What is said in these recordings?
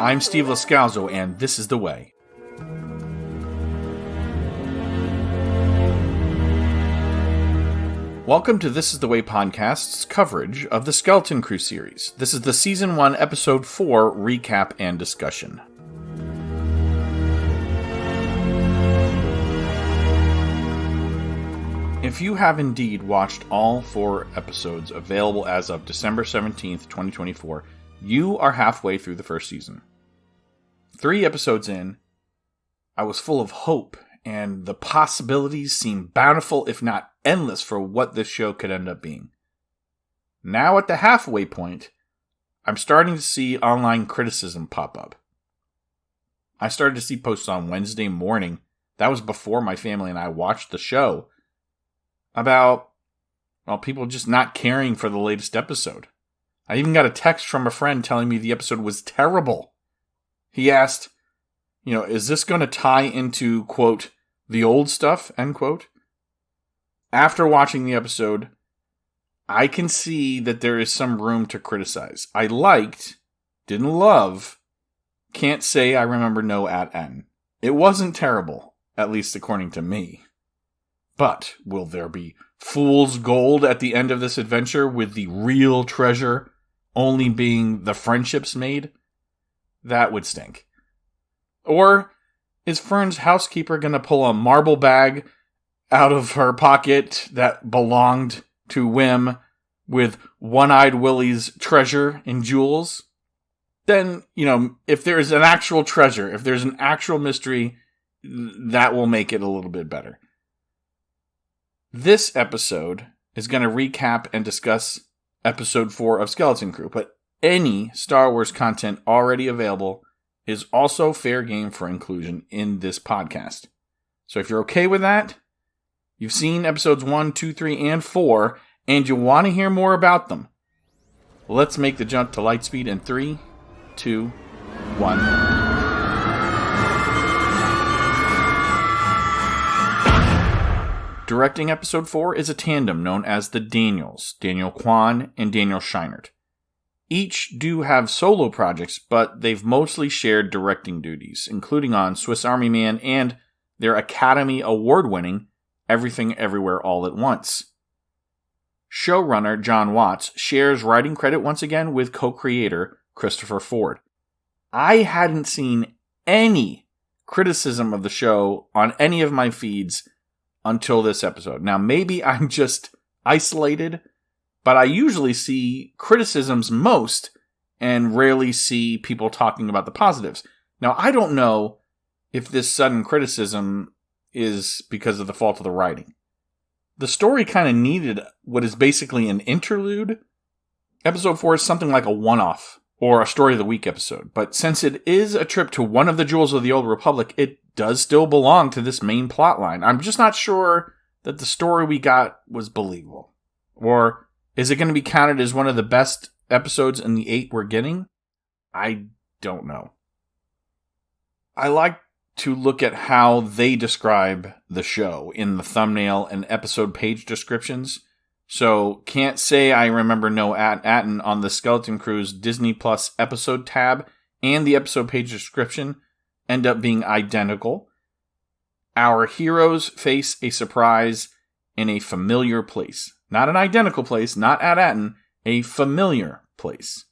I'm Steve Lascalzo, and this is The Way. Welcome to This is The Way podcast's coverage of the Skeleton Crew series. This is the Season 1, Episode 4 recap and discussion. If you have indeed watched all 4 episodes available as of December 17th, 2024, you are halfway through the first season. 3 episodes in, I was full of hope, and the possibilities seemed bountiful, if not endless, for what this show could end up being. Now at the halfway point, I'm starting to see online criticism pop up. I started to see posts on Wednesday morning, that was before my family and I watched the show, about, people just not caring for the latest episode. I even got a text from a friend telling me the episode was terrible. He asked, is this going to tie into, quote, the old stuff, end quote? After watching the episode, I can see that there is some room to criticize. I liked, didn't love, can't say I remember no At Attin. It wasn't terrible, at least according to me. But will there be fool's gold at the end of this adventure with the real treasure only being the friendships made? That would stink. Or is Fern's housekeeper going to pull a marble bag out of her pocket that belonged to Wim with One-Eyed Willie's treasure and jewels? Then, if there's an actual treasure, if there's an actual mystery, that will make it a little bit better. This episode is going to recap and discuss Episode 4 of Skeleton Crew, but any Star Wars content already available is also fair game for inclusion in this podcast. So if you're okay with that, you've seen Episodes 1, 2, 3, and 4, and you want to hear more about them, let's make the jump to Lightspeed in 3, 2, 1... Directing Episode 4 is a tandem known as the Daniels, Daniel Kwan and Daniel Scheinert. Each do have solo projects, but they've mostly shared directing duties, including on Swiss Army Man and their Academy Award-winning Everything Everywhere All at Once. Showrunner John Watts shares writing credit once again with co-creator Christopher Ford. I hadn't seen any criticism of the show on any of my feeds until this episode. Now, maybe I'm just isolated, but I usually see criticisms most and rarely see people talking about the positives. Now, I don't know if this sudden criticism is because of the fault of the writing. The story kind of needed what is basically an interlude. Episode 4 is something like a one-off or a Story of the Week episode, but since it is a trip to one of the jewels of the Old Republic, it does still belong to this main plot line. I'm just not sure that the story we got was believable. Or is it going to be counted as one of the best episodes in the 8 we're getting? I don't know. I like to look at how they describe the show in the thumbnail and episode page descriptions. So, can't say I remember no At Attin on the Skeleton Crew's Disney Plus episode tab and the episode page description end up being identical. Our heroes face a surprise in a familiar place. Not an identical place, not At Attin, a familiar place.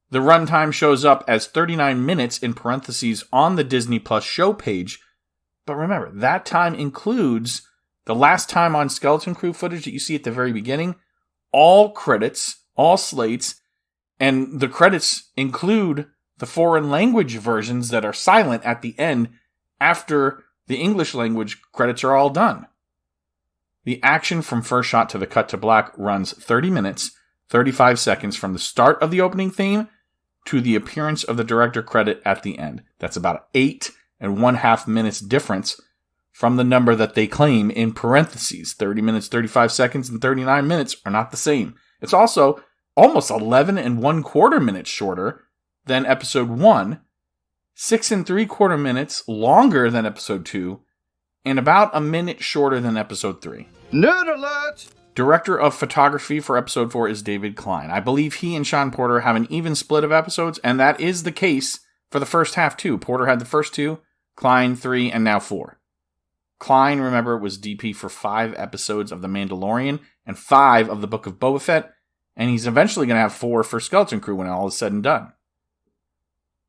The runtime shows up as 39 minutes in parentheses on the Disney Plus show page, but remember, that time includes the last time on Skeleton Crew footage that you see at the very beginning, all credits, all slates, and the credits include the foreign language versions that are silent at the end after the English language credits are all done. The action from first shot to the cut to black runs 30 minutes, 35 seconds from the start of the opening theme to the appearance of the director credit at the end. That's about 8.5 minutes difference from the number that they claim in parentheses. 30 minutes, 35 seconds, and 39 minutes are not the same. It's also almost 11.25 minutes shorter than episode 1, 6.75 minutes longer than episode 2, and about a minute shorter than episode 3. Nerd alert! Director of photography for episode 4 is David Klein. I believe he and Sean Porter have an even split of episodes, and that is the case for the first half, too. Porter had the first 2, Klein 3, and now 4. Klein, remember, was DP for 5 episodes of The Mandalorian and 5 of the Book of Boba Fett, and he's eventually going to have 4 for Skeleton Crew when all is said and done.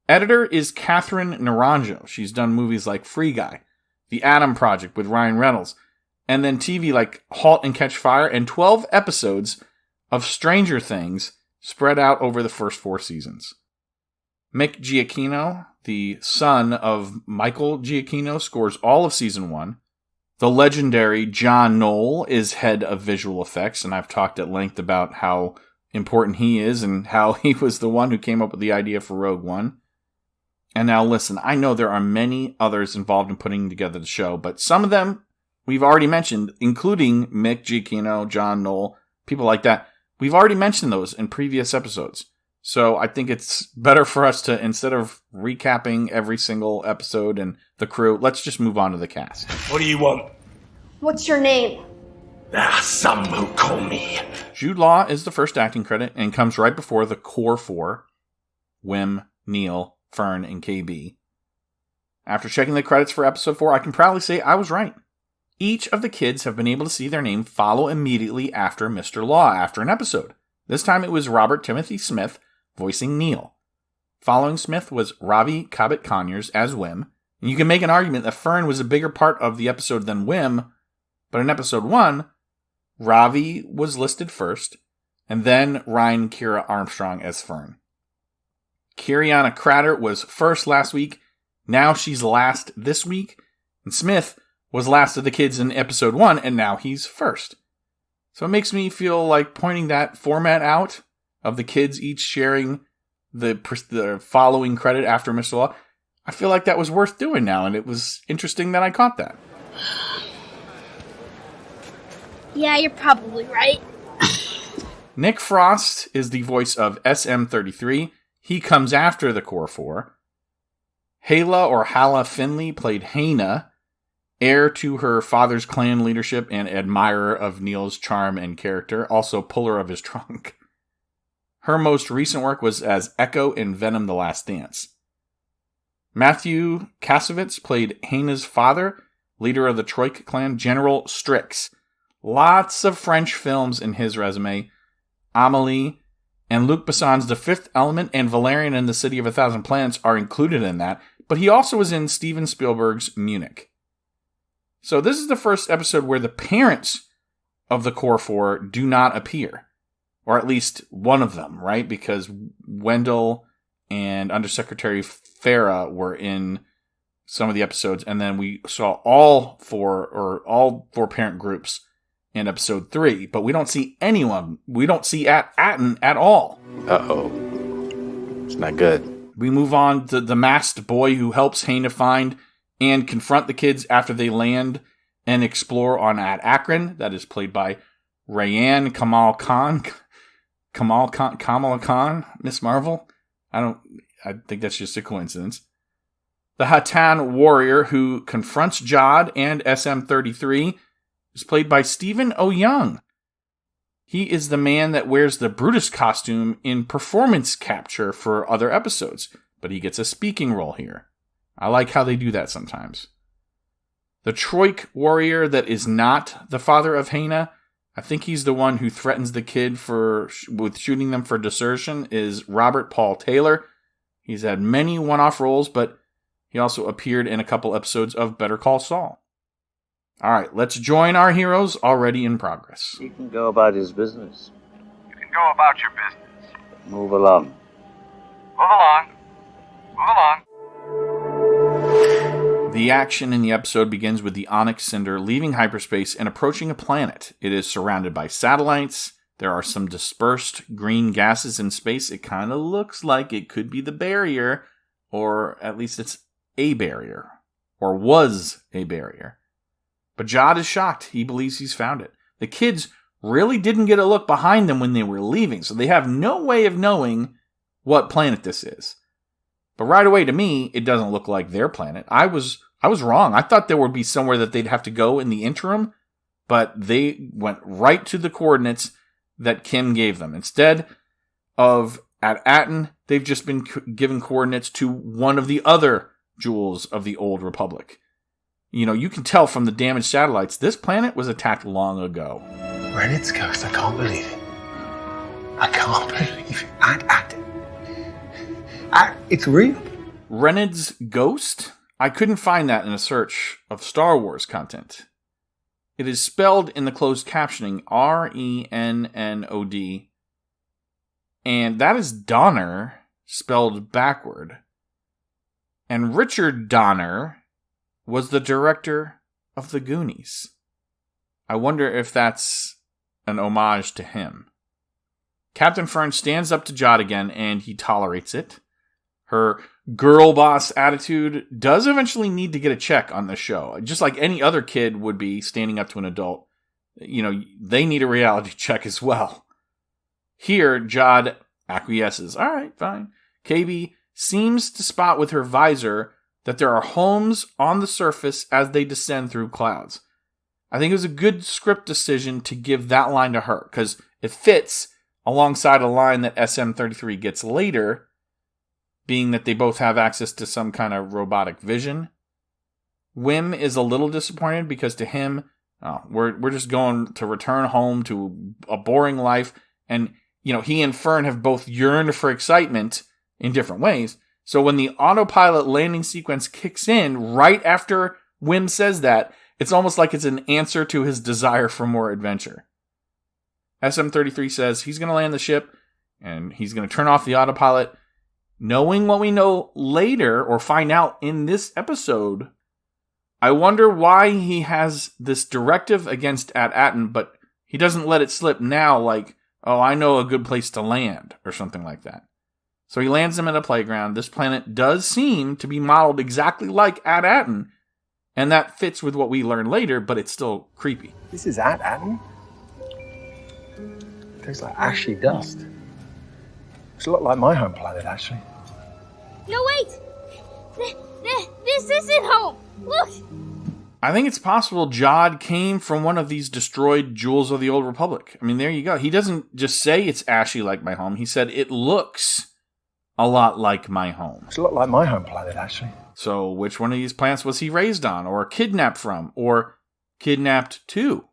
Editor is Catherine Naranjo. She's done movies like Free Guy, The Atom Project with Ryan Reynolds, and then TV like Halt and Catch Fire, and 12 episodes of Stranger Things spread out over the first 4 seasons. Mick Giacchino, the son of Michael Giacchino, scores all of Season 1. The legendary John Knoll is head of visual effects, and I've talked at length about how important he is and how he was the one who came up with the idea for Rogue One. And now listen, I know there are many others involved in putting together the show, but some of them we've already mentioned, including Mick Giacchino, John Knoll, people like that. We've already mentioned those in previous episodes. So I think it's better for us to, instead of recapping every single episode and the crew, let's just move on to the cast. What do you want? What's your name? There are some who call me. Jude Law is the first acting credit and comes right before the core 4, Wim, Neil, Fern, and KB. After checking the credits for episode 4, I can proudly say I was right. Each of the kids have been able to see their name follow immediately after Mr. Law after an episode. This time it was Robert Timothy Smith voicing Neil. Following Smith was Ravi Kabit-Conyers as Wim. And you can make an argument that Fern was a bigger part of the episode than Wim, but in episode 1, Ravi was listed first, and then Ryan Kira Armstrong as Fern. Kiriana Cratter was first last week, now she's last this week, and Smith was last of the kids in episode 1, and now he's first. So it makes me feel like pointing that format out of the kids each sharing the following credit after Mr. Law. I feel like that was worth doing now, and it was interesting that I caught that. Yeah, you're probably right. Nick Frost is the voice of SM33. He comes after the core 4. Hala or Hala Finley played Hana, heir to her father's clan leadership and admirer of Neil's charm and character, also puller of his trunk. Her most recent work was as Echo in Venom: The Last Dance. Matthew Kasovitz played Hana's father, leader of the Troik clan, General Strix. Lots of French films in his resume. Amélie and Luc Besson's The Fifth Element and Valerian and the City of a Thousand Planets are included in that, but he also was in Steven Spielberg's Munich. So this is the first episode where the parents of the core 4 do not appear. Or at least one of them, right? Because Wendell and Undersecretary Farah were in some of the episodes, and then we saw all four parent groups in episode 3, but we don't see anyone. We don't see At Attin at all. Uh-oh. It's not good. We move on to the masked boy who helps Hana find and confront the kids after they land and explore on At Achrann. That is played by Rayanne Kamala Khan, Miss Marvel. I think that's just a coincidence. The Hattan warrior who confronts Jod and SM33 is played by Stephen O. Young. He is the man that wears the Brutus costume in Performance Capture for other episodes, but he gets a speaking role here. I like how they do that sometimes. The Troik warrior that is not the father of Hana, I think he's the one who threatens the kid with shooting them for desertion, is Robert Paul Taylor. He's had many one-off roles, but he also appeared in a couple episodes of Better Call Saul. All right, let's join our heroes already in progress. He can go about his business. You can go about your business. Move along. Move along. Move along. The action in the episode begins with the Onyx Cinder leaving hyperspace and approaching a planet. It is surrounded by satellites. There are some dispersed green gases in space. It kind of looks like it could be the barrier, or at least it's a barrier, or was a barrier. But Jod is shocked. He believes he's found it. The kids really didn't get a look behind them when they were leaving, so they have no way of knowing what planet this is. But right away, to me, it doesn't look like their planet. I was wrong. I thought there would be somewhere that they'd have to go in the interim, but they went right to the coordinates that Kim gave them. Instead of At Attin, they've just been given coordinates to one of the other jewels of the Old Republic. You know, you can tell from the damaged satellites, this planet was attacked long ago. Rennett's ghost, I can't believe it. I can't believe it. At Attin. It's real. Rennett's ghost? I couldn't find that in a search of Star Wars content. It is spelled in the closed captioning Rennod, and that is Donner spelled backward. And Richard Donner was the director of The Goonies. I wonder if that's an homage to him. Captain Fern stands up to Jod again, and he tolerates it. Her girl boss attitude does eventually need to get a check on the show. Just like any other kid would be standing up to an adult. You know, they need a reality check as well. Here, Jod acquiesces. All right, fine. KB seems to spot with her visor that there are homes on the surface as they descend through clouds. I think it was a good script decision to give that line to her, because it fits alongside a line that SM-33 gets later, being that they both have access to some kind of robotic vision. Wim is a little disappointed because to him, we're just going to return home to a boring life. And, you know, he and Fern have both yearned for excitement in different ways. So when the autopilot landing sequence kicks in right after Wim says that, it's almost like it's an answer to his desire for more adventure. SM-33 says he's going to land the ship and he's going to turn off the autopilot. Knowing what we know later or find out in this episode, I wonder why he has this directive against At Attin, but he doesn't let it slip now like, oh, I know a good place to land or something like that. So he lands them at a playground. This planet does seem to be modeled exactly like At Attin, and that fits with what we learn later, but it's still creepy. This is At Attin? Tastes like ashy dust. It's a lot like my home planet, actually. No, wait! This isn't home! Look! I think it's possible Jod came from one of these destroyed jewels of the Old Republic. I mean, there you go. He doesn't just say it's ashy like my home. He said it looks a lot like my home. It's a lot like my home planet, actually. So which one of these planets was he raised on, or kidnapped from, or kidnapped to?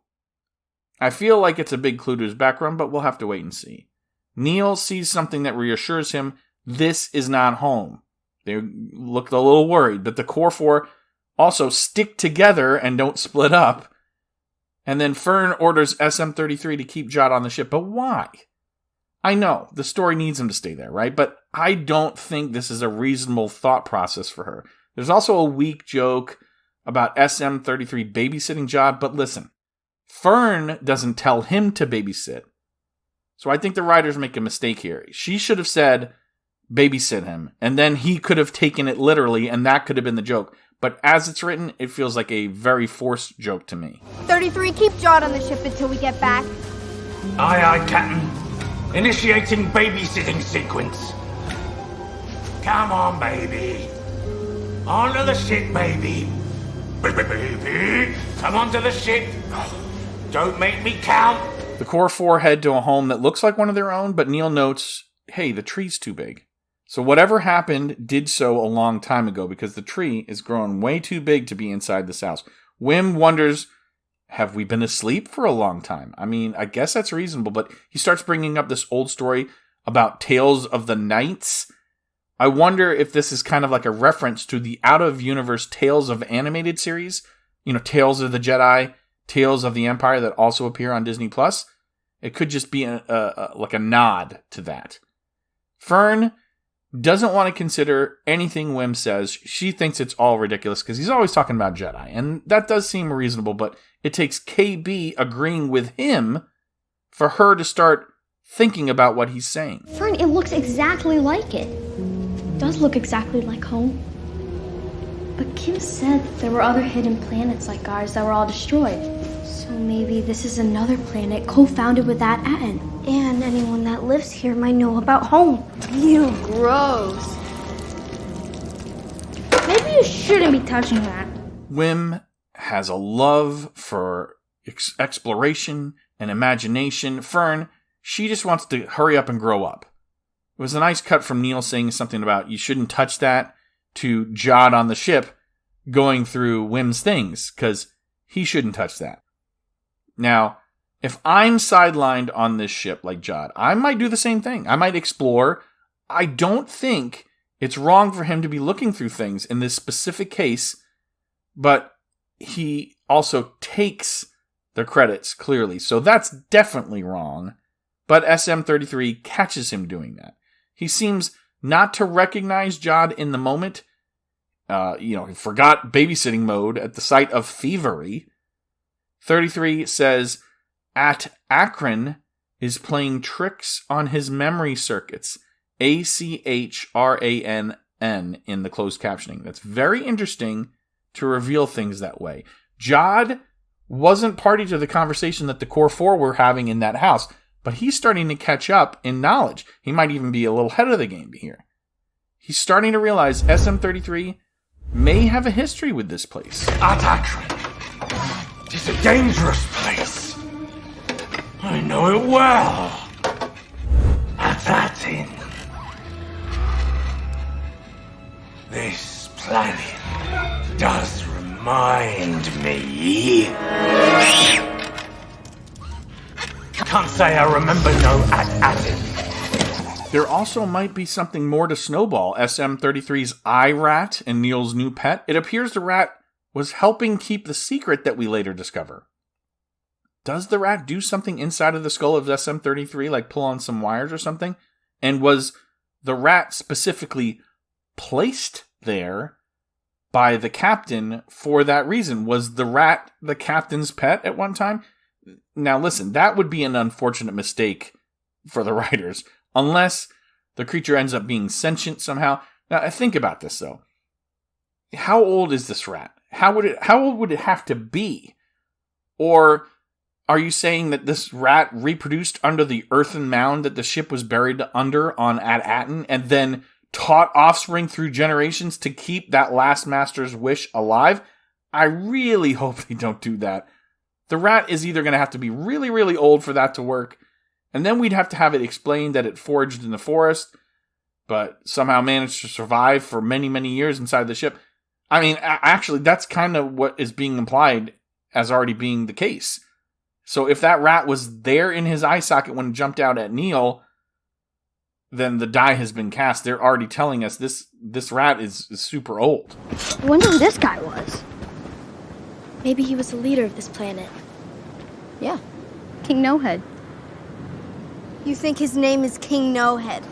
I feel like it's a big clue to his background, but we'll have to wait and see. Neil sees something that reassures him this is not home. They look a little worried, but the Core 4 also stick together and don't split up. And then Fern orders SM-33 to keep Jod on the ship, but why? I know, the story needs him to stay there, right? But I don't think this is a reasonable thought process for her. There's also a weak joke about SM-33 babysitting Jod, but listen, Fern doesn't tell him to babysit. So I think the writers make a mistake here. She should have said, babysit him, and then he could have taken it literally, and that could have been the joke. But as it's written, it feels like a very forced joke to me. 33, keep Jod on the ship until we get back. Aye, aye, Captain. Initiating babysitting sequence. Come on, baby. Onto the ship, baby. Baby, come onto the ship. Don't make me count. The Core 4 head to a home that looks like one of their own, but Neil notes, hey, the tree's too big. So whatever happened did so a long time ago because the tree is grown way too big to be inside this house. Wim wonders, have we been asleep for a long time? I mean, I guess that's reasonable, but he starts bringing up this old story about Tales of the Knights. I wonder if this is kind of like a reference to the out-of-universe Tales of animated series. You know, Tales of the Jedi, Tales of the Empire that also appear on Disney+. It could just be like a nod to that. Fern doesn't want to consider anything Wim says. She thinks it's all ridiculous because he's always talking about Jedi. And that does seem reasonable, but it takes KB agreeing with him for her to start thinking about what he's saying. Fern, it looks exactly like it. It does look exactly like home. But Kim said there were other hidden planets like ours that were all destroyed. So maybe this is another planet co-founded with At Attin. And anyone that lives here might know about home. Ew, gross. Maybe you shouldn't be touching that. Wim has a love for exploration and imagination. Fern, she just wants to hurry up and grow up. It was a nice cut from Neil saying something about you shouldn't touch that to Jod on the ship going through Wim's things, because he shouldn't touch that. Now, if I'm sidelined on this ship like Jod, I might do the same thing. I might explore. I don't think it's wrong for him to be looking through things in this specific case, but he also takes the credits clearly. So that's definitely wrong. But SM-33 catches him doing that. He seems not to recognize Jod in the moment. He forgot babysitting mode at the sight of thievery. 33 says, At Achrann is playing tricks on his memory circuits. Achrann in the closed captioning. That's very interesting to reveal things that way. Jod wasn't party to the conversation that the Core 4 were having in that house, but he's starting to catch up in knowledge. He might even be a little ahead of the game here. He's starting to realize SM-33 may have a history with this place. At Achrann. It's a dangerous place. I know it well. At Attin. This planet does remind me. Can't say I remember no At Attin. There also might be something more to Snowball, SM-33's eye rat and Neil's new pet. It appears the rat was helping keep the secret that we later discover. Does the rat do something inside of the skull of SM-33, like pull on some wires or something? And was the rat specifically placed there by the captain for that reason? Was the rat the captain's pet at one time? Now listen, that would be an unfortunate mistake for the writers, unless the creature ends up being sentient somehow. Now think about this though. How old is this rat? How old would it have to be? Or are you saying that this rat reproduced under the earthen mound that the ship was buried under on At Attin, and then taught offspring through generations to keep that last master's wish alive? I really hope they don't do that. The rat is either going to have to be really, really old for that to work, and then we'd have to have it explained that it foraged in the forest, but somehow managed to survive for many, many years inside the ship. I mean, actually, that's kind of what is being implied as already being the case. So if that rat was there in his eye socket when it jumped out at Neil, then the die has been cast. They're already telling us this rat is super old. I wonder who this guy was. Maybe he was the leader of this planet. Yeah, King No-Head. You think his name is King No-Head?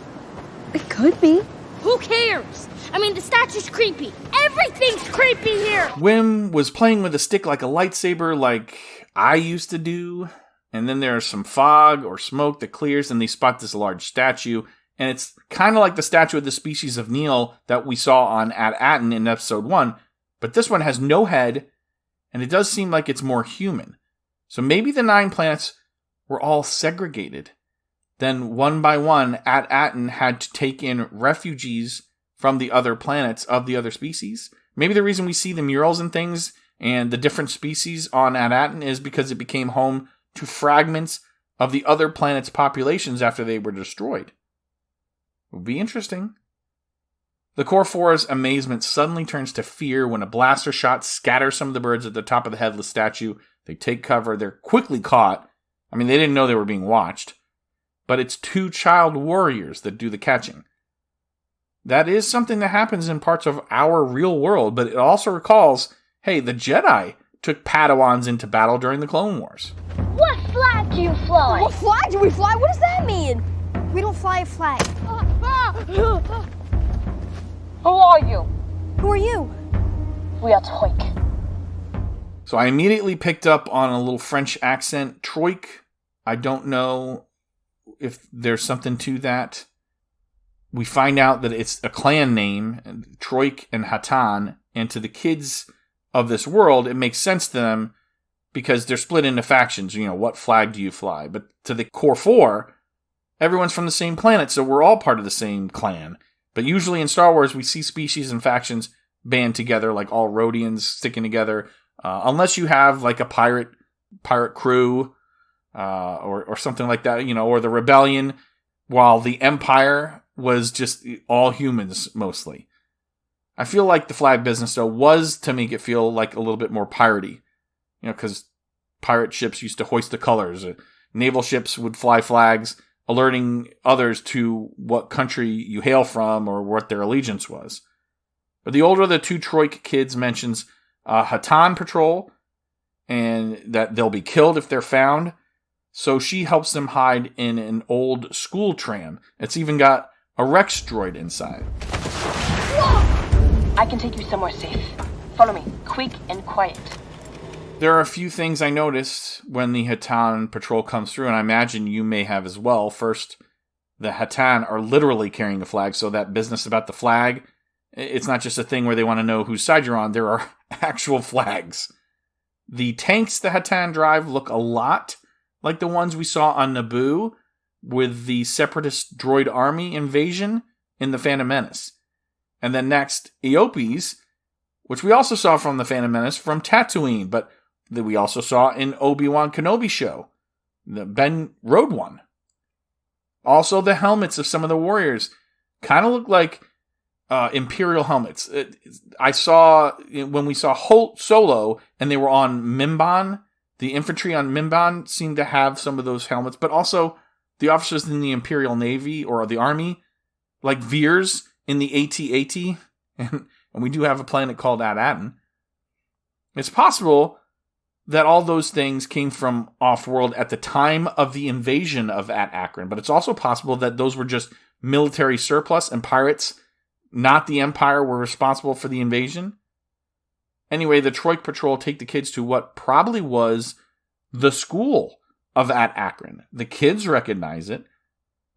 It could be. Who cares? I mean, the statue's creepy. Everything's creepy here. Wim was playing with a stick like a lightsaber like I used to do. And then there's some fog or smoke that clears and they spot this large statue. And it's kind of like the statue of the species of Neil that we saw on At Attin in episode 1. But this one has no head, and it does seem like it's more human. So maybe the 9 planets were all segregated. Then one by one, At Attin had to take in refugees from the other planets of the other species. Maybe the reason we see the murals and things and the different species on At Attin is because it became home to fragments of the other planets' populations after they were destroyed. It would be interesting. The Core 4's amazement suddenly turns to fear when a blaster shot scatters some of the birds at the top of the headless statue. They take cover. They're quickly caught. I mean, they didn't know they were being watched. But it's 2 child warriors that do the catching. That is something that happens in parts of our real world, but it also recalls, hey, the Jedi took Padawans into battle during the Clone Wars. What flag do you fly? What flag do we fly? What does that mean? We don't fly a flag. Who are you? Who are you? We are Troik. So I immediately picked up on a little French accent. Troik, I don't know if there's something to that. We find out that it's a clan name, Troik and Hattan, and to the kids of this world, it makes sense to them because they're split into factions. You know, what flag do you fly? But to the Core 4, everyone's from the same planet, so we're all part of the same clan. But usually in Star Wars, we see species and factions band together, like all Rhodians sticking together, unless you have like a pirate crew or something like that, you know, or the Rebellion, while the Empire was just all humans, mostly. I feel like the flag business, though, was to make it feel like a little bit more piratey. Because pirate ships used to hoist the colors. Naval ships would fly flags, alerting others to what country you hail from or what their allegiance was. But the older of the two Troik kids mentions Hattan patrol, and that they'll be killed if they're found. So she helps them hide in an old school tram. It's even got a Rex droid inside. I can take you somewhere safe. Follow me, quick and quiet. There are a few things I noticed when the Hattan patrol comes through, and I imagine you may have as well. First, the Hattan are literally carrying a flag, so that business about the flag, it's not just a thing where they want to know whose side you're on. There are actual flags. The tanks the Hattan drive look a lot like the ones we saw on Naboo with the separatist droid army invasion in The Phantom Menace. And then next, Eopes, which we also saw from The Phantom Menace from Tatooine, but that we also saw in Obi-Wan Kenobi show. The Ben rode one. Also, the helmets of some of the warriors kind of look like Imperial helmets. I saw, when we saw Solo, and they were on Mimban, the infantry on Mimban seemed to have some of those helmets, but also the officers in the Imperial Navy or the Army, like Veers in the AT-AT, and we do have a planet called At Attin. It's possible that all those things came from off-world at the time of the invasion of At Achrann, but it's also possible that those were just military surplus and pirates, not the Empire, were responsible for the invasion. Anyway, the Troik patrol take the kids to what probably was the school of At Achrann. The kids recognize it.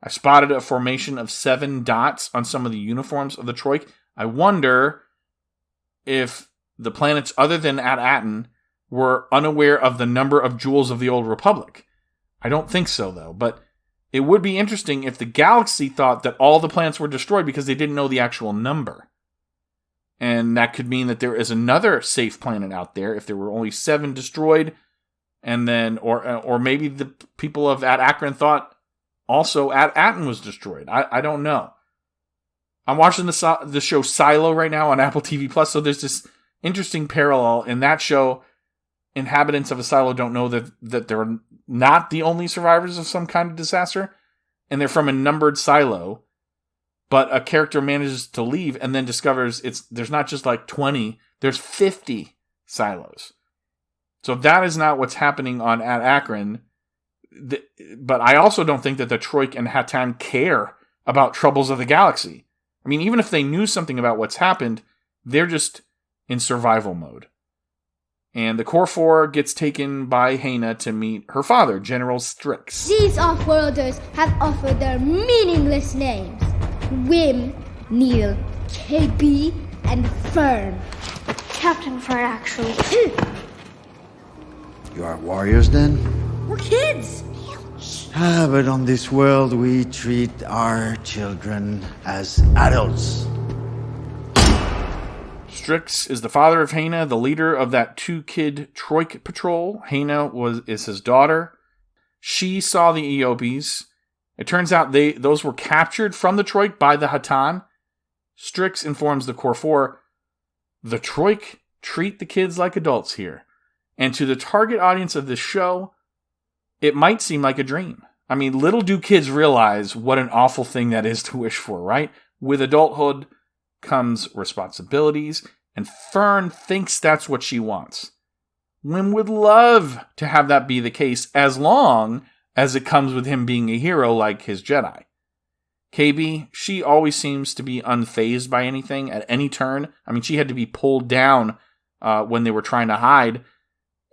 I spotted a formation of 7 dots on some of the uniforms of the Troik. I wonder if the planets other than At Attin were unaware of the number of jewels of the Old Republic. I don't think so, though. But it would be interesting if the galaxy thought that all the planets were destroyed because they didn't know the actual number. And that could mean that there is another safe planet out there if there were only 7 destroyed. And then, or maybe the people of At Achrann thought also At Attin was destroyed. I don't know. I'm watching the show Silo right now on Apple TV+, so there's this interesting parallel. In that show, inhabitants of a silo don't know that they're not the only survivors of some kind of disaster, and they're from a numbered silo, but a character manages to leave and then discovers there's not just like 20, there's 50 silos. So that is not what's happening on At Achrann. But I also don't think that the Troik and Hattan care about troubles of the galaxy. I mean, even if they knew something about what's happened, they're just in survival mode. And the Core 4 gets taken by Haina to meet her father, General Strix. These off-worlders have offered their meaningless names. Wim, Neil, KB, and Fern. Captain Fern, actually. You are warriors, then? We're kids. But on this world, we treat our children as adults. Strix is the father of Haina, the leader of that 2-kid Troik patrol. Haina is his daughter. She saw the Eopes. It turns out those were captured from the Troik by the Hattan. Strix informs the Core 4, the Troik treat the kids like adults here. And to the target audience of this show, it might seem like a dream. I mean, little do kids realize what an awful thing that is to wish for, right? With adulthood comes responsibilities, and Fern thinks that's what she wants. Wim would love to have that be the case as long as it comes with him being a hero like his Jedi. KB, she always seems to be unfazed by anything at any turn. I mean, she had to be pulled down when they were trying to hide.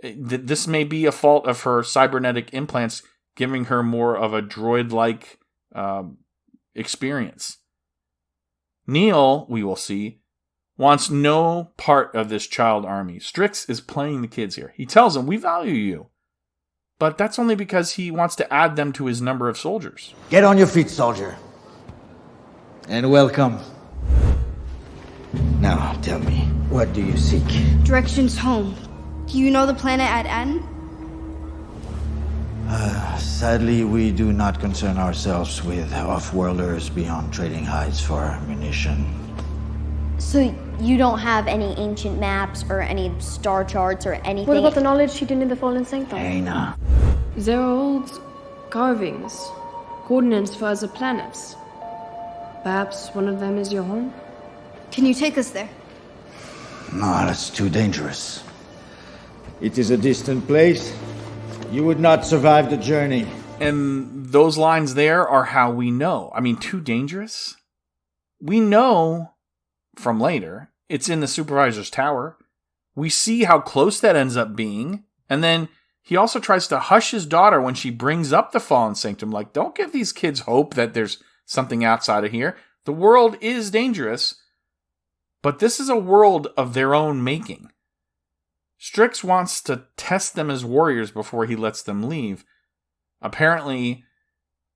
This may be a fault of her cybernetic implants giving her more of a droid-like experience. Neil, we will see, wants no part of this child army. Strix is playing the kids here. He tells them, we value you. But that's only because he wants to add them to his number of soldiers. Get on your feet, soldier. And welcome. Now, tell me, what do you seek? Directions home. Do you know the planet At Attin? Sadly, we do not concern ourselves with off-worlders beyond trading hides for ammunition. So you don't have any ancient maps or any star charts or anything? What about the knowledge hidden in the Fallen Sanctum? Hannah. There are old carvings, coordinates for other planets. Perhaps one of them is your home? Can you take us there? No, that's too dangerous. It is a distant place. You would not survive the journey. And those lines there are how we know. I mean, too dangerous? We know from later it's in the supervisor's tower. We see how close that ends up being. And then he also tries to hush his daughter when she brings up the Fallen Sanctum. Like, don't give these kids hope that there's something outside of here. The world is dangerous, but this is a world of their own making. Strix wants to test them as warriors before he lets them leave. Apparently,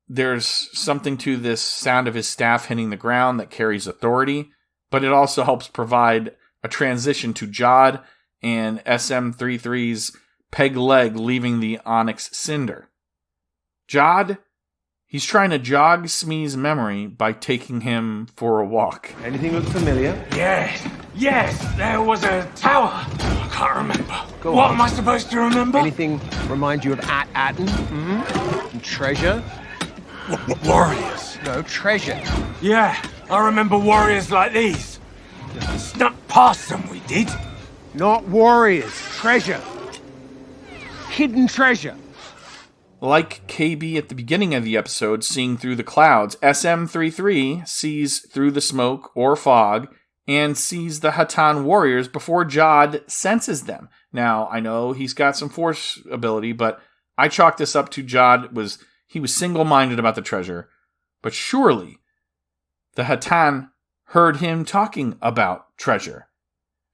there's something to this sound of his staff hitting the ground that carries authority, but it also helps provide a transition to Jod and SM-33's peg leg leaving the Onyx Cinder. Jod, he's trying to jog Smee's memory by taking him for a walk. Anything look familiar? Yes, there was a tower. I can't remember. What am I supposed to remember? Anything remind you of At Attin? And treasure? Warriors. No, treasure. Yeah, I remember warriors like these. Snuck past them, we did. Not warriors. Treasure. Hidden treasure. Like KB at the beginning of the episode, seeing through the clouds, SM-33 sees through the smoke or fog and sees the Hattan warriors before Jod senses them. Now, I know he's got some force ability, but I chalk this up to Jod was single-minded about the treasure. But surely, the Hattan heard him talking about treasure.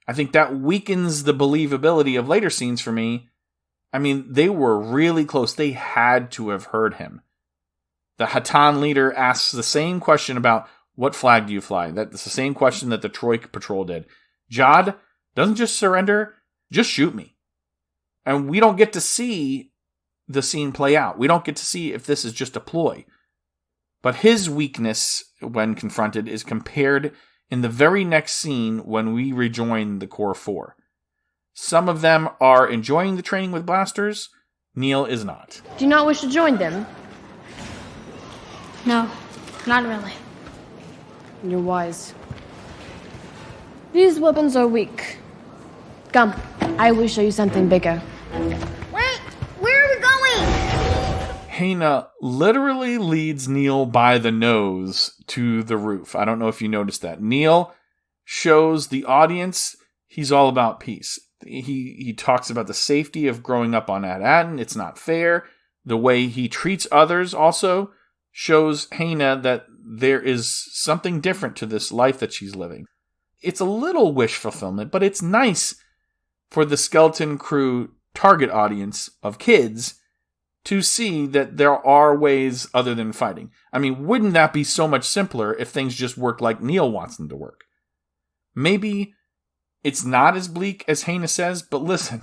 I think that weakens the believability of later scenes for me. I mean, they were really close. They had to have heard him. The Hattan leader asks the same question about what flag do you fly? That's the same question that the Troik patrol did. Jod doesn't just surrender, just shoot me. And we don't get to see the scene play out. We don't get to see if this is just a ploy. But his weakness, when confronted, is compared in the very next scene when we rejoin the Core 4. Some of them are enjoying the training with blasters. Neil is not. Do you not wish to join them? No, not really. You're wise. These weapons are weak. Come, I will show you something bigger. Wait, where are we going? Hannah literally leads Neil by the nose to the roof. I don't know if you noticed that. Neil shows the audience he's all about peace. He talks about the safety of growing up on At Attin. It's not fair. The way he treats others also shows Hannah that there is something different to this life that she's living. It's a little wish fulfillment, but it's nice for the Skeleton Crew target audience of kids to see that there are ways other than fighting. I mean, wouldn't that be so much simpler if things just worked like Neil wants them to work? Maybe it's not as bleak as Hannah says, but listen,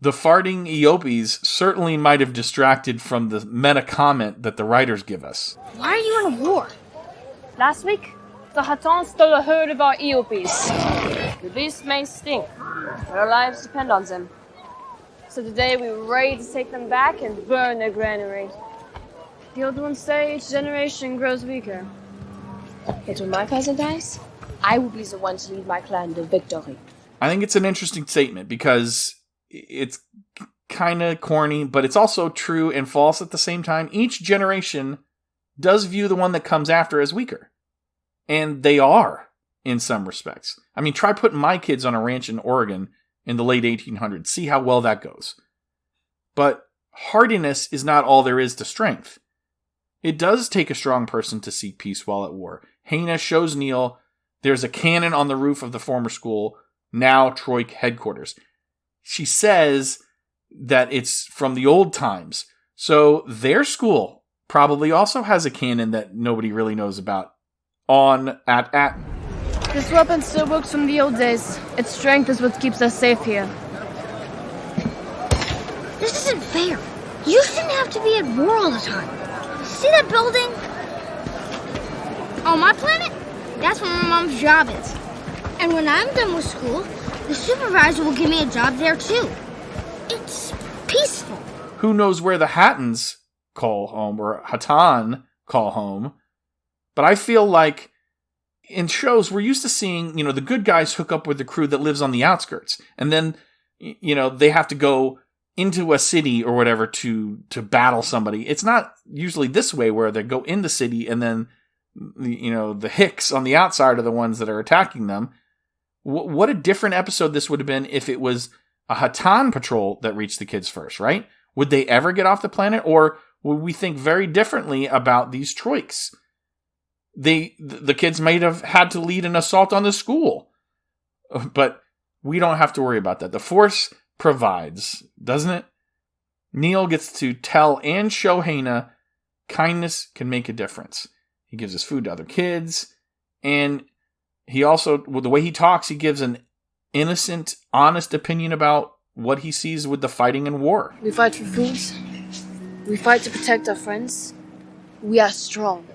the farting Eopes certainly might have distracted from the meta comment that the writers give us. Why are you in a war? Last week, the Hattan stole a herd of our Eopes. The beast may stink, but our lives depend on them. So today we were ready to take them back and burn their granary. The old ones say each generation grows weaker. But when my cousin dies, I will be the one to lead my clan to victory. I think it's an interesting statement because it's kind of corny, but it's also true and false at the same time. Each generation does view the one that comes after as weaker. And they are, in some respects. I mean, try putting my kids on a ranch in Oregon in the late 1800s. See how well that goes. But hardiness is not all there is to strength. It does take a strong person to seek peace while at war. Hannah shows Neil there's a cannon on the roof of the former school, now Troik headquarters. She says that it's from the old times. So their school probably also has a cannon that nobody really knows about on At Attin. This weapon still works from the old days. Its strength is what keeps us safe here. This isn't fair. You shouldn't have to be at war all the time. See that building? On my planet, that's where my mom's job is. And when I'm done with school, the supervisor will give me a job there too. It's peaceful. Who knows where the Hattans call home, or Hattan call home? But I feel like in shows, we're used to seeing, the good guys hook up with the crew that lives on the outskirts. And then, they have to go into a city or whatever to battle somebody. It's not usually this way where they go in the city and then, the Hicks on the outside are the ones that are attacking them. What a different episode this would have been if it was a Hattan patrol that reached the kids first, right? Would they ever get off the planet? Or would we think very differently about these Troiks? The kids might have had to lead an assault on the school. But we don't have to worry about that. The Force provides, doesn't it? Neil gets to tell and show Haina kindness can make a difference. He gives his food to other kids. And he also, with the way he talks, he gives an innocent, honest opinion about what he sees with the fighting and war. We fight for food. We fight to protect our friends. We are strong.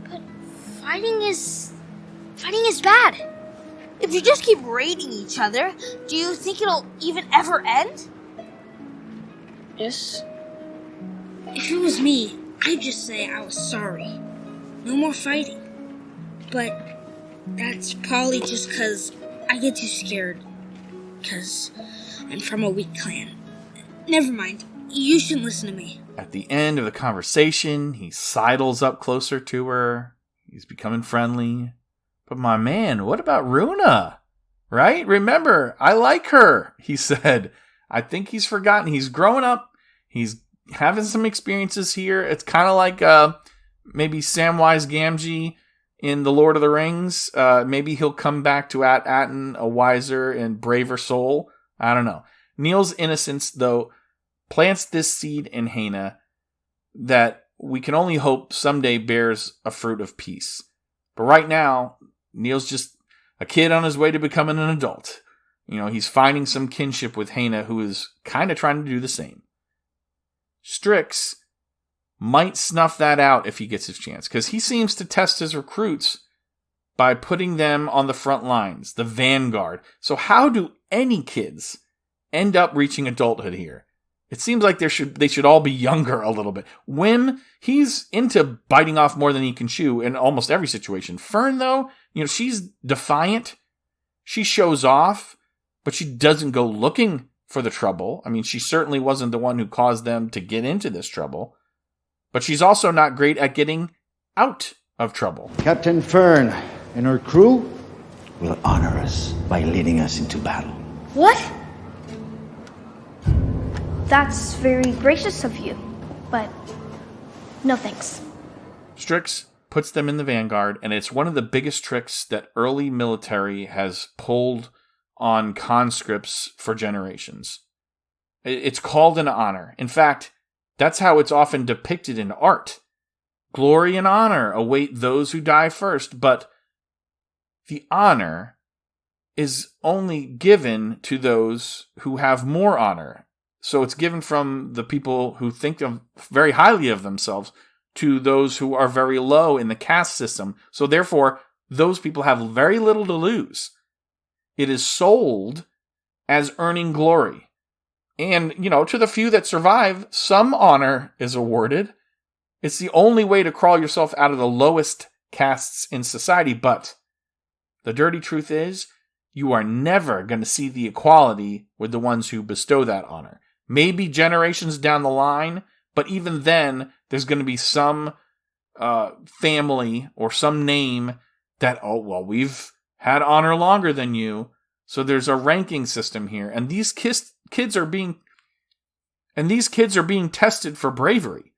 But fighting is bad. If you just keep raiding each other, do you think it'll even ever end? Yes. If it was me, I'd just say I was sorry. No more fighting. But that's probably just because I get too scared. Because I'm from a weak clan. Never mind. You shouldn't listen to me. At the end of the conversation, he sidles up closer to her. He's becoming friendly. But my man, what about Runa? Right? Remember, I like her, he said. I think he's forgotten. He's growing up. He's having some experiences here. It's kind of like maybe Samwise Gamgee in The Lord of the Rings. Maybe he'll come back to At Attin a wiser and braver soul. I don't know. Neil's innocence, though, plants this seed in Haina that we can only hope someday bears a fruit of peace. But right now, Neil's just a kid on his way to becoming an adult. He's finding some kinship with Haina, who is kind of trying to do the same. Strix might snuff that out if he gets his chance, because he seems to test his recruits by putting them on the front lines, the vanguard. So how do any kids end up reaching adulthood here? It seems like they should all be younger a little bit. Wim, he's into biting off more than he can chew in almost every situation. Fern, though, she's defiant. She shows off, but she doesn't go looking for the trouble. I mean, she certainly wasn't the one who caused them to get into this trouble. But she's also not great at getting out of trouble. Captain Fern and her crew will honor us by leading us into battle. What? That's very gracious of you, but no thanks. Strix puts them in the vanguard, and it's one of the biggest tricks that early military has pulled on conscripts for generations. It's called an honor. In fact, that's how it's often depicted in art. Glory and honor await those who die first, but the honor is only given to those who have more honor. So it's given from the people who think very highly of themselves to those who are very low in the caste system. So therefore, those people have very little to lose. It is sold as earning glory. And, to the few that survive, some honor is awarded. It's the only way to crawl yourself out of the lowest castes in society. But the dirty truth is, you are never going to see the equality with the ones who bestow that honor. Maybe generations down the line, but even then, there's going to be some family or some name that, we've had honor longer than you. So there's a ranking system here, and these kids are being tested for bravery.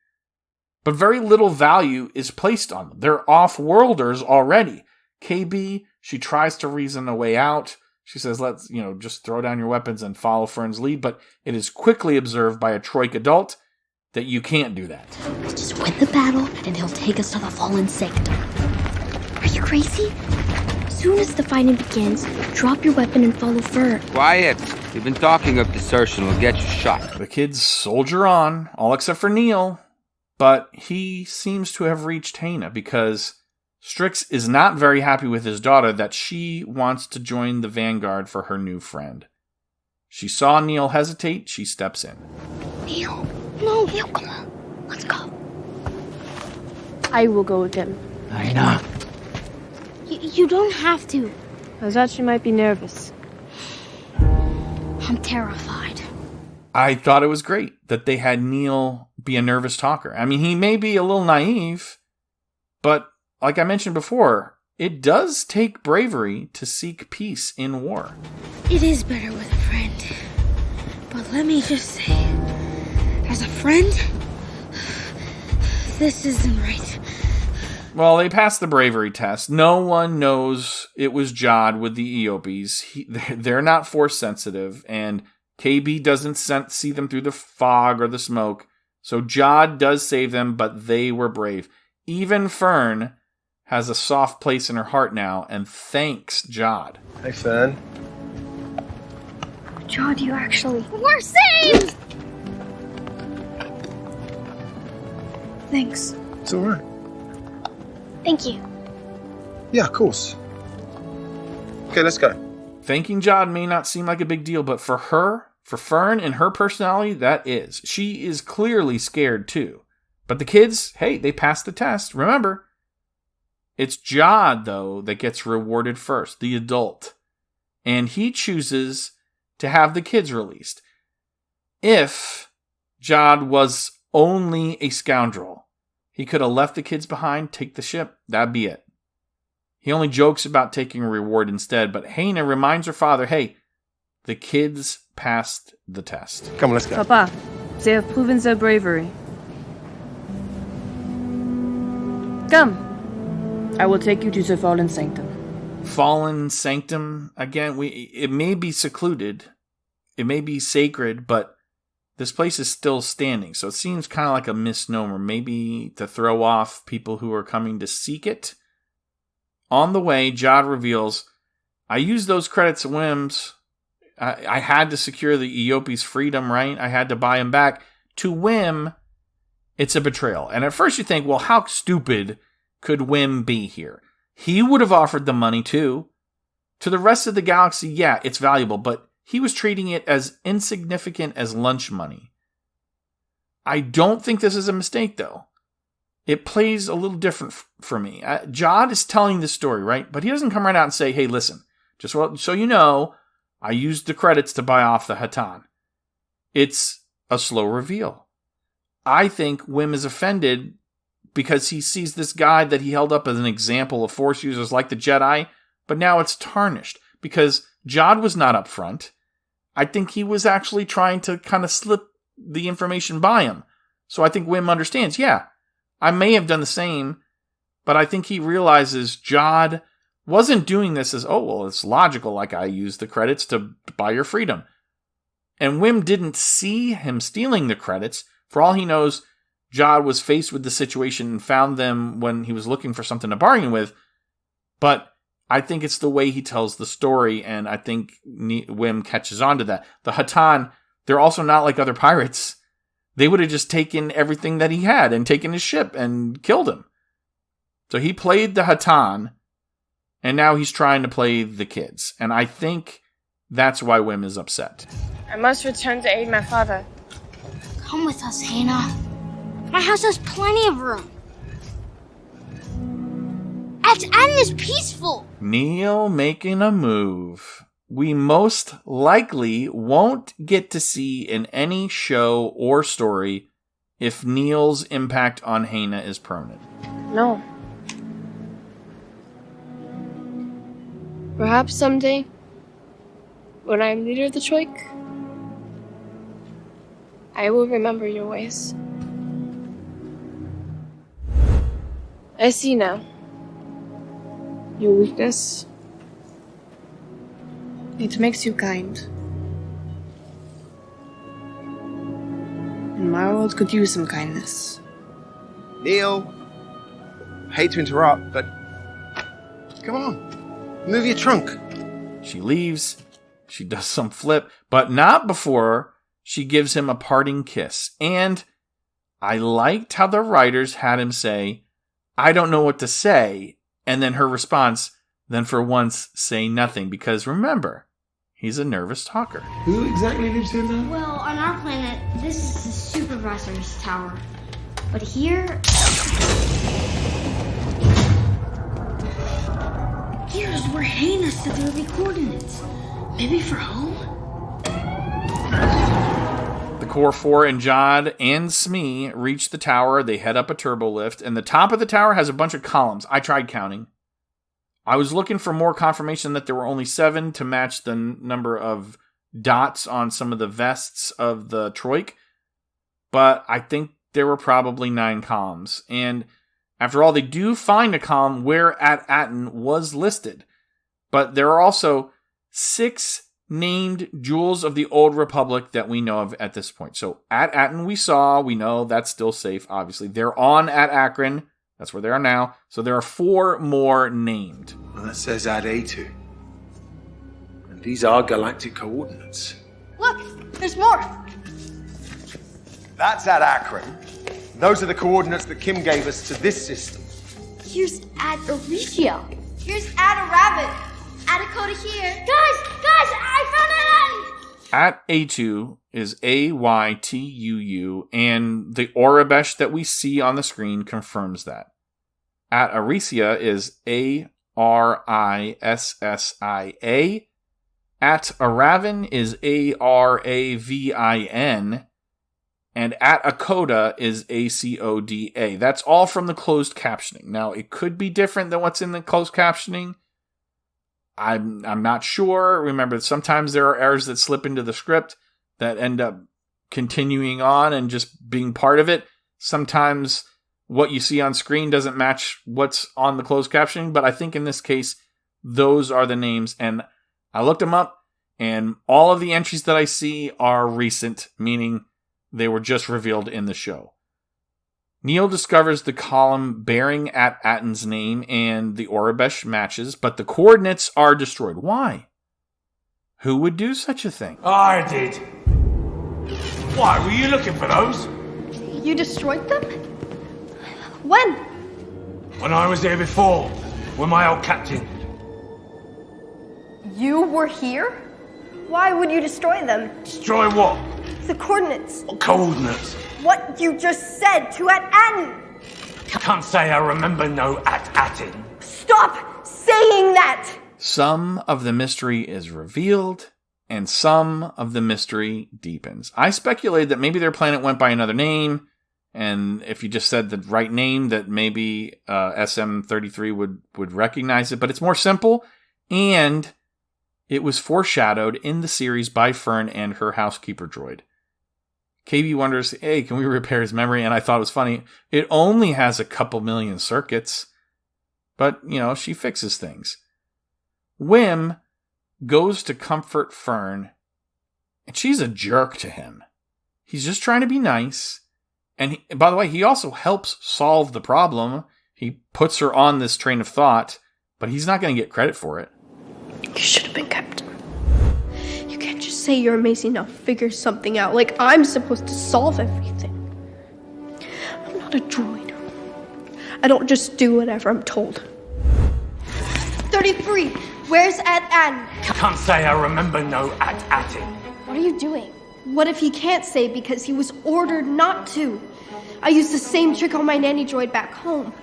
But very little value is placed on them. They're off-worlders already. KB, she tries to reason a way out. She says, let's, just throw down your weapons and follow Fern's lead. But it is quickly observed by a Troik adult that you can't do that. Let's just win the battle, and he'll take us to the fallen sanctum. Are you crazy? soon as the fighting begins, drop your weapon and follow Fern. Quiet. We've been talking of desertion. We'll get you shot. The kids soldier on, all except for Neil. But he seems to have reached Haina because Strix is not very happy with his daughter that she wants to join the vanguard for her new friend. She saw Neil hesitate. She steps in. Neil. No, Neil, come on. Let's go. I will go with him. Haina. You don't have to. Azachi might be nervous. I'm terrified. I thought it was great that they had Neil be a nervous talker. I mean, he may be a little naive, but like I mentioned before, it does take bravery to seek peace in war. It is better with a friend. But let me just say, as a friend, this isn't right. Well, they passed the bravery test. No one knows it was Jod with the Eopes. They're not force sensitive, and KB doesn't see them through the fog or the smoke. So Jod does save them, but they were brave. Even Fern has a soft place in her heart now, and thanks Jod. Hey, Fern. Jod, you actually... We're saved! Thanks. It's all right. Thank you. Yeah, of course. Okay, let's go. Thanking Jod may not seem like a big deal, but for her, for Fern and her personality, that is. She is clearly scared too. But the kids, hey, they passed the test. Remember, it's Jod, though, that gets rewarded first, the adult. And he chooses to have the kids released. If Jod was only a scoundrel, he could have left the kids behind, take the ship. That'd be it. He only jokes about taking a reward instead, but Haina reminds her father, hey, the kids passed the test. Come on, let's go. Papa, they have proven their bravery. Come. I will take you to the Fallen Sanctum. Fallen Sanctum, again, it may be secluded, it may be sacred, but this place is still standing, so it seems kind of like a misnomer, maybe to throw off people who are coming to seek it. On the way, Jod reveals, I used those credits whims. I had to secure the Eopes' freedom, right? I had to buy him back. To Wim, it's a betrayal. And at first you think, well, how stupid could Wim be here? He would have offered the money too. To the rest of the galaxy, yeah, it's valuable, but he was treating it as insignificant as lunch money. I don't think this is a mistake, though. It plays a little different for me. Jod is telling the story, right? But he doesn't come right out and say, hey, listen, just so you know, I used the credits to buy off the Hattan. It's a slow reveal. I think Wim is offended because he sees this guy that he held up as an example of Force users like the Jedi, but now it's tarnished because Jod was not up front. I think he was actually trying to kind of slip the information by him. So I think Wim understands, yeah, I may have done the same, but I think he realizes Jod wasn't doing this as, oh, well, it's logical, like I used the credits to buy your freedom. And Wim didn't see him stealing the credits. For all he knows, Jod was faced with the situation and found them when he was looking for something to bargain with. But I think it's the way he tells the story, and I think Wim catches on to that. The Hattan, they're also not like other pirates. They would have just taken everything that he had and taken his ship and killed him. So he played the Hattan, and now he's trying to play the kids. And I think that's why Wim is upset. I must return to aid my father. Come with us, Haina. My house has plenty of room. At Attin is peaceful. Neil making a move we most likely won't get to see in any show or story if Neil's impact on Haina is permanent. No. Perhaps someday, when I'm leader of the Troik, I will remember your ways. I see now. Your weakness. It makes you kind. And my world could use some kindness. Neil, hate to interrupt, but come on. Move your trunk. She leaves. She does some flip, but not before she gives him a parting kiss. And I liked how the writers had him say, "I don't know what to say," and then her response, "Then for once, say nothing," because remember, he's a nervous talker. Who exactly lives here now? Well, on our planet, this is the supervisor's tower. But here... Here's where Hannah said there would be coordinates. Maybe for home? The Core 4 and Jod and Smee reach the tower. They head up a turbo lift, and the top of the tower has a bunch of columns. I tried counting. I was looking for more confirmation that there were only 7 to match the number of dots on some of the vests of the Troik, but I think there were probably 9 columns. And after all, they do find a column where At Attin was listed, but there are also 6 named Jewels of the Old Republic that we know of at this point. So At Attin we know that's still safe, obviously. They're on At Achrann. That's where they are now. So there are 4 more named. Well, that says At Attin. And these are galactic coordinates. Look, there's more. That's At Achrann. Those are the coordinates that Kim gave us to this system. Here's At Aricia. Here's At Rabbit. At Dakota here. Guys, I found At Attin. At Atu is Aytuu, and the Aurebesh that we see on the screen confirms that. At Aricia is Arisia. At Aravin is Aravin. And At Akoda is Acoda. That's all from the closed captioning. Now, it could be different than what's in the closed captioning. I'm not sure. Remember, sometimes there are errors that slip into the script that end up continuing on and just being part of it. Sometimes what you see on screen doesn't match what's on the closed captioning, but I think in this case, those are the names. And I looked them up, and all of the entries that I see are recent, meaning they were just revealed in the show. Neil discovers the column bearing At Attin's name, and the Aurebesh matches, but the coordinates are destroyed. Why? Who would do such a thing? I did. Why, were you looking for those? You destroyed them? When? When I was here before, with my old captain. You were here? Why would you destroy them? Destroy what? The coordinates. What coordinates? What you just said to At Attin. Can't say I remember no At Attin. Stop saying that! Some of the mystery is revealed, and some of the mystery deepens. I speculated that maybe their planet went by another name, and if you just said the right name, that maybe SM33 would recognize it, but it's more simple, and it was foreshadowed in the series by Fern and her housekeeper droid. KB wonders, hey, can we repair his memory? And I thought it was funny. It only has a couple million circuits. But, she fixes things. Wim goes to comfort Fern, and she's a jerk to him. He's just trying to be nice. And by the way, he also helps solve the problem. He puts her on this train of thought, but he's not going to get credit for it. You should have been captain. You can't just say you're amazing enough to figure something out like I'm supposed to solve everything. I'm not a droid. I don't just do whatever I'm told. 33. Where's At Attin? Can't say I remember no At Attin. What are you doing? What if he can't say because he was ordered not to? I used the same trick on my nanny droid back home.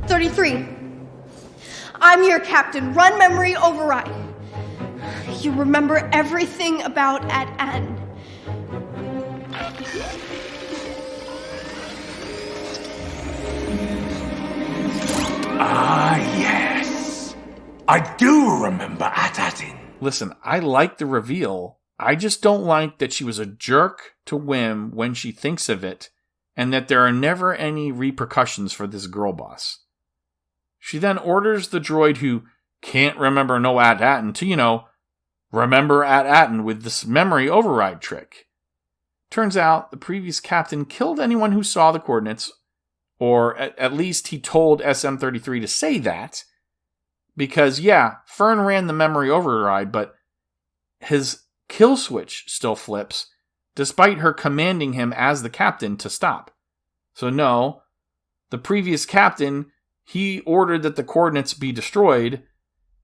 33. I'm your captain. Run memory override. You remember everything about At Attin. Ah, yes. I do remember At Attin. Listen, I like the reveal. I just don't like that she was a jerk to Wim when she thinks of it, and that there are never any repercussions for this girl boss. She then orders the droid who can't remember no At Attin to, remember At Attin with this memory override trick. Turns out the previous captain killed anyone who saw the coordinates, or at least he told SM33 to say that, Because, yeah, Fern ran the memory override, but his kill switch still flips, despite her commanding him as the captain to stop. So no, the previous captain, he ordered that the coordinates be destroyed,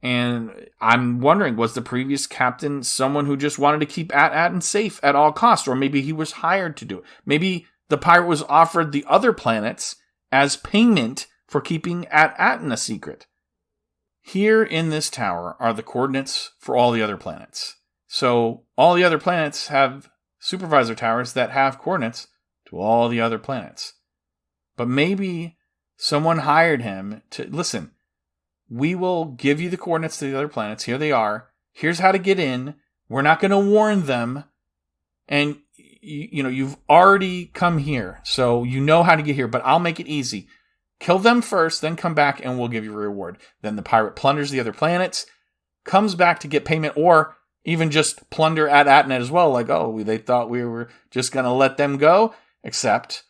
and I'm wondering, was the previous captain someone who just wanted to keep At Attin safe at all costs, or maybe he was hired to do it? Maybe the pirate was offered the other planets as payment for keeping At Attin a secret. Here in this tower are the coordinates for all the other planets. So all the other planets have supervisor towers that have coordinates to all the other planets. But maybe someone hired him to, listen, we will give you the coordinates to the other planets. Here they are. Here's how to get in. We're not going to warn them. And, you've already come here, so you know how to get here, but I'll make it easy. Kill them first, then come back and we'll give you a reward. Then the pirate plunders the other planets, comes back to get payment, or even just plunder At Attin as well. Like, oh, they thought we were just going to let them go. Except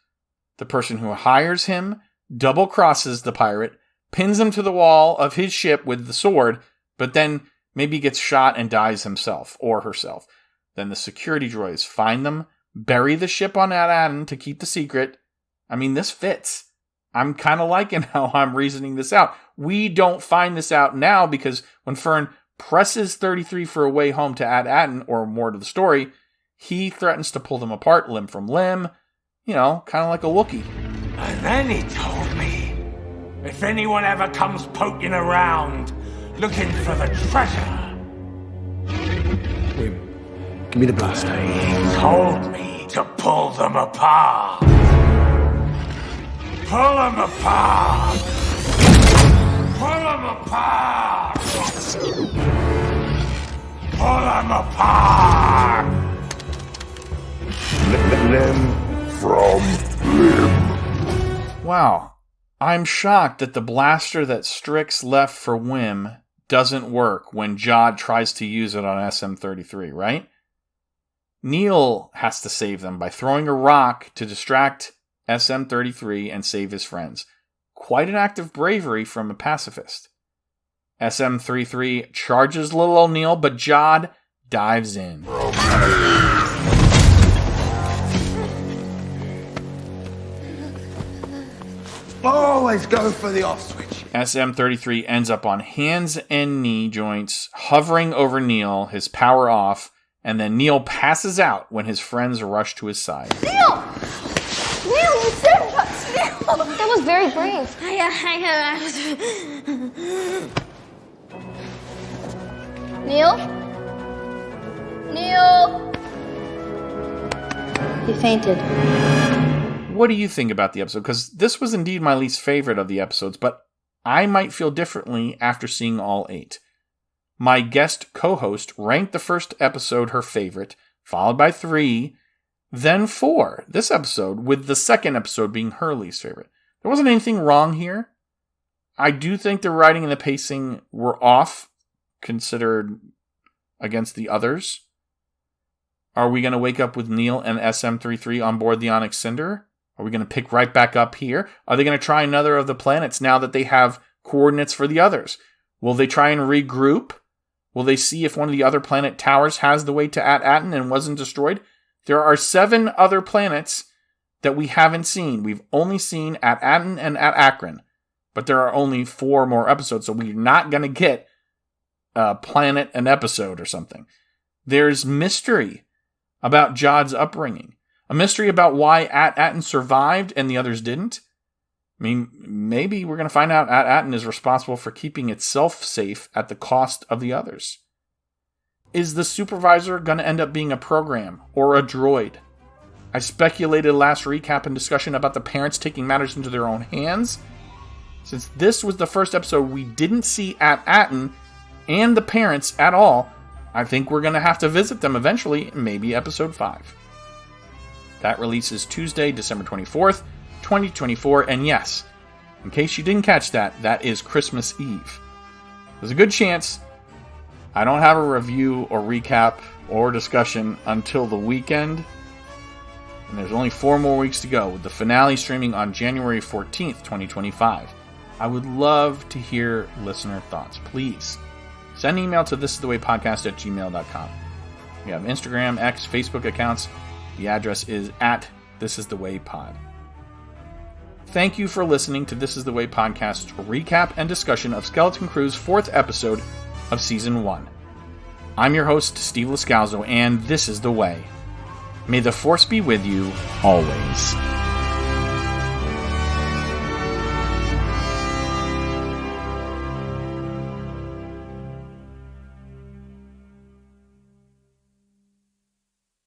the person who hires him double crosses the pirate, pins him to the wall of his ship with the sword, but then maybe gets shot and dies himself or herself. Then the security droids find them, bury the ship on At Attin to keep the secret. I mean, this fits. I'm kind of liking how I'm reasoning this out. We don't find this out now because when Fern presses 33 for a way home to At Attin, or more to the story, he threatens to pull them apart limb from limb, kind of like a Wookiee. And then he told me, if anyone ever comes poking around looking for the treasure, Give me the blaster. He told me to pull them apart. Pull them apart! Pull them apart! Pull them apart! Limb from limb. Wow. I'm shocked that the blaster that Strix left for Whim doesn't work when Jod tries to use it on SM-33, right? Neil has to save them by throwing a rock to distract SM-33 and save his friends. Quite an act of bravery from a pacifist. SM-33 charges little O'Neill, but Jod dives in. Always go for the off switch. SM-33 ends up on hands and knee joints, hovering over Neil, his power off, and then Neil passes out when his friends rush to his side. Neil! Neil, you saved us! Neil! That was very brave. Neil? Neil? He fainted. What do you think about the episode? Because this was indeed my least favorite of the episodes, but I might feel differently after seeing all 8. My guest co-host ranked the first episode her favorite, followed by 3, then 4, this episode, with the second episode being her least favorite. There wasn't anything wrong here. I do think the writing and the pacing were off, considered against the others. Are we going to wake up with Neil and SM-33 on board the Onyx Cinder? Are we going to pick right back up here? Are they going to try another of the planets now that they have coordinates for the others? Will they try and regroup? Will they see if one of the other planet towers has the way to At Attin and wasn't destroyed? There are 7 other planets that we haven't seen. We've only seen At Attin and At Achrann. But there are only 4 more episodes, so we're not going to get a planet an episode or something. There's mystery about Jod's upbringing. A mystery about why At Attin survived and the others didn't. I mean, maybe we're going to find out At Attin is responsible for keeping itself safe at the cost of the others. Is the supervisor going to end up being a program or a droid? I speculated last recap and discussion about the parents taking matters into their own hands. Since this was the first episode we didn't see At Attin and the parents at all, I think we're going to have to visit them eventually, maybe episode 5. That releases Tuesday, December 24th, 2024, and yes, in case you didn't catch that, that is Christmas Eve. There's a good chance I don't have a review or recap or discussion until the weekend, and there's only 4 more weeks to go, with the finale streaming on January 14th, 2025. I would love to hear listener thoughts. Please send an email to thisisthewaypodcast@gmail.com. We have Instagram, X, Facebook accounts. The address is at thisisthewaypod. Thank you for listening to This Is The Way podcast's recap and discussion of Skeleton Crew's 4th episode of Season 1. I'm your host, Steve Lascalzo, and this is The Way. May the Force be with you always.